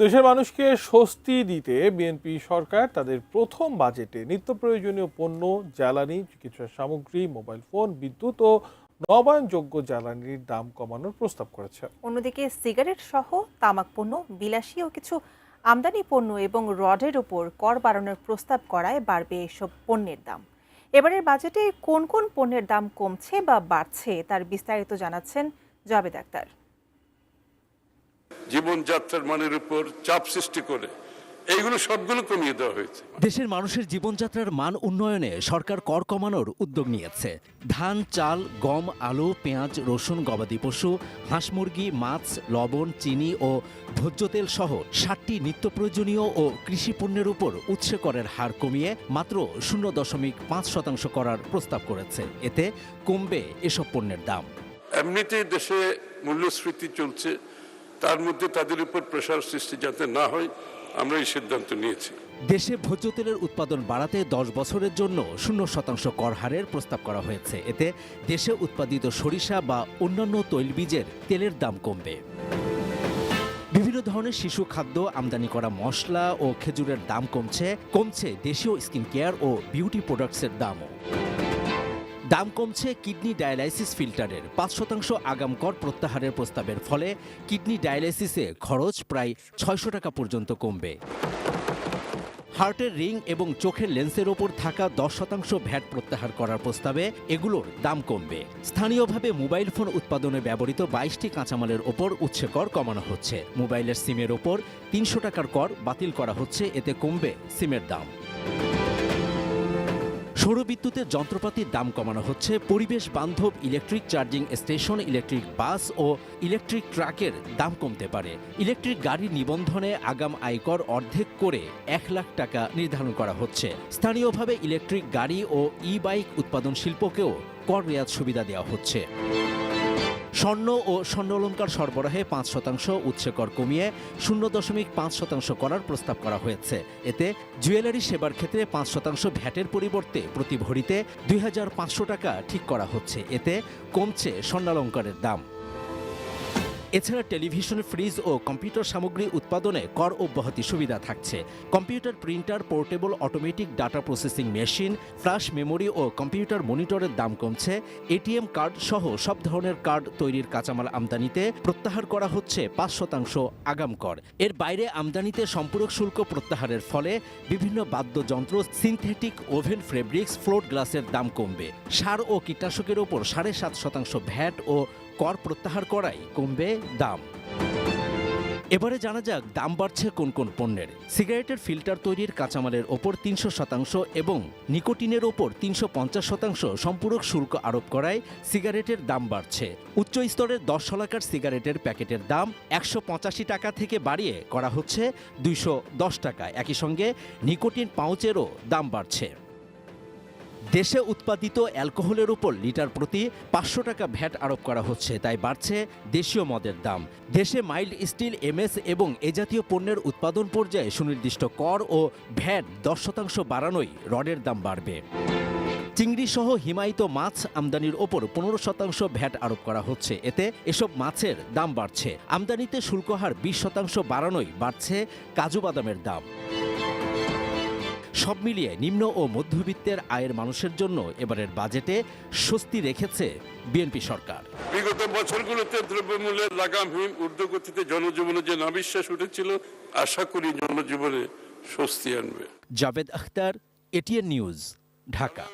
দেশের মানুষকে স্বস্তি দিতে বিএনপি সরকার তাদের প্রথম বাজেটে নিত্য প্রয়োজনীয় পণ্য, জ্বালানি, চিকিৎসা সামগ্রী, মোবাইল ফোন, বিদ্যুৎ ও নবায়নযোগ্য জ্বালানির দাম কমানোর প্রস্তাব করেছে। অন্যদিকে সিগারেট সহ তামাক পণ্য, বিলাসী ও কিছু আমদানি পণ্য এবং রডের উপর কর বাড়ানোর প্রস্তাব করায় বাড়বে এসব পণ্যের দাম। এবারের বাজেটে কোন কোন পণ্যের দাম কমছে বা বাড়ছে তার বিস্তারিত জানাচ্ছেন জাবেদ আক্তার। জীবনযাত্রার মানের উপর চাপ সৃষ্টি করে এইগুলো সবগুলো কমিয়ে দেওয়া হয়েছে। দেশের মানুষের জীবনযাত্রার মান উন্নয়নে সরকার কর কমানোর উদ্যোগ নিয়েছে। ধান, চাল, গম, আলু, পেঁয়াজ, রসুন, গবাদি পশু, হাঁস মুরগি, মাছ, লবণ, চিনি ও ভোজ্য তেল সহ ৬০টি নিত্য প্রয়োজনীয় ও কৃষি পণ্যের উপর উৎসে করের হার কমিয়ে মাত্র ০.৫% করার প্রস্তাব করেছে। এতে কমবে এসব পণ্যের দাম। এমনিতেই দেশে মূল্যস্ফীতি চলছে, তার মধ্যে তাদের উপর প্রেসার সৃষ্টি যাতে না হয় আমরা এই সিদ্ধান্ত নিয়েছি। দেশে ভোজ্য তেলের উৎপাদন বাড়াতে ১০ বছরের জন্য ০% কর হারের প্রস্তাব করা হয়েছে। এতে দেশে উৎপাদিত সরিষা বা অন্যান্য তৈলবীজের তেলের দাম কমবে। বিভিন্ন ধরনের শিশু খাদ্য, আমদানি করা মশলা ও খেজুরের দাম কমছে দেশীয় স্কিন কেয়ার ও বিউটি প্রোডাক্টসের দামও। দাম কমছে কিডনি ডায়ালাইসিস ফিল্টারের। ৫% আগাম কর প্রত্যাহারের প্রস্তাবের ফলে কিডনি ডায়ালাইসিসে খরচ প্রায় ৬০০ টাকা পর্যন্ত কমবে। হার্টের রিং এবং চোখের লেন্সের ওপর থাকা ১০% ভ্যাট প্রত্যাহার করার প্রস্তাবে এগুলোর দাম কমবে। স্থানীয়ভাবে মোবাইল ফোন উৎপাদনে ব্যবহৃত ২২টি কাঁচামালের ওপর উৎসে কর কমানো হচ্ছে। মোবাইলের সিমের ওপর ৩০০ টাকার কর বাতিল করা হচ্ছে, এতে কমবে সিমের দাম। সৌরবিদ্যুতের যন্ত্রপাতির দাম কমানো হচ্ছে। পরিবেশ বান্ধব electric charging station, electric bus ও ইলেকট্রিক ট্রাকের দাম কমতে পারে। ইলেকট্রিক গাড়ির নিবন্ধনে আগাম আয়কর অর্ধেক করে ১ লাখ টাকা নির্ধারণ করা হচ্ছে। স্থানীয়ভাবে ইলেকট্রিক গাড়ি ও ই বাইক উৎপাদন শিল্পকেও কর রেয়াত সুবিধা দেওয়া হচ্ছে। স্বর্ণ ও স্বর্ণালংকার সরবরাহে ৫% উৎসে কর কমিয়ে ০.৫% করার প্রস্তাব করা হয়েছে। এতে জুয়েলারি সেবার ক্ষেত্রে ৫% ভ্যাটের পরিবর্তে প্রতি ভরিতে ২৫০০ টাকা ঠিক করা হচ্ছে। এতে কমছে স্বর্ণালংকারের দাম। এছাড়া টেলিভিশন, ফ্রিজ ও কম্পিউটার সামগ্রী উৎপাদনে কর অব্যাহতি সুবিধা থাকছে। Computer, printer, portable automatic data processing machine, flash memory ও কম্পিউটার মনিটরের দাম কমছে। এটিএম কার্ড সহ সব ধরনের কার্ড তৈরির কাঁচামাল আমদানিতে প্রত্যাহার করা হচ্ছে ৫% আগাম কর। এর বাইরে আমদানিতে সম্পূরক শুল্ক প্রত্যাহারের ফলে বিভিন্ন বাদ্যযন্ত্র, সিনথেটিক ওভেন ফেব্রিক্স, ফ্লোট গ্লাসের দাম কমবে। সার ও কীটনাশকের ওপর ৭.৫% ভ্যাট ও কর প্রত্যাহার করায় কমবে দাম। এবারে জানা যাক দাম বাড়ছে কোন কোন পণ্যের। সিগারেটের ফিল্টার তৈরির কাঁচামালের ওপর ৩০০% এবং নিকোটিনের ওপর ৩৫০% সম্পূরক শুল্ক আরোপ করায় সিগারেটের দাম বাড়ছে। উচ্চ স্তরের ১০ শলাকার সিগারেটের প্যাকেটের দাম ১৮৫ টাকা থেকে বাড়িয়ে করা হচ্ছে ২১০ টাকা। একই সঙ্গে নিকোটিন পাউচেরও দাম বাড়ছে। দেশে উৎপাদিত অ্যালকোহলের উপর লিটার প্রতি ৫০০ টাকা ভ্যাট আরোপ করা হচ্ছে, তাই বাড়ছে দেশীয় মদের দাম। দেশে মাইল্ড স্টিল, এমএস এবং এ জাতীয় পণ্যের উৎপাদন পর্যায়ে সুনির্দিষ্ট কর ও ভ্যাট ১০% বাড়ানোয় রডের দাম বাড়বে। চিংড়ি সহ হিমায়িত মাছ আমদানির ওপর ১৫% ভ্যাট আরোপ করা হচ্ছে, এতে এসব মাছের দাম বাড়ছে। আমদানিতে শুল্কহার ২০% বাড়ানোয় বাড়ছে কাজু বাদামের দাম। সব মিলিয়ে নিম্ন ও মধ্যবিত্তের আয়ের মানুষের জন্য এবারের বাজেটে স্বস্তি রেখেছে বিএনপি সরকার। বিগত বছরগুলোতে দ্রব্যমূল্যের লাগামহীন ঊর্ধ্বগতিতে জনজীবনে যে নাবিশ্বাস উঠেছিল, আশা করি জনজীবনে স্বস্তি আনবে। জাবেদ আখতার, এটিএন নিউজ, ঢাকা।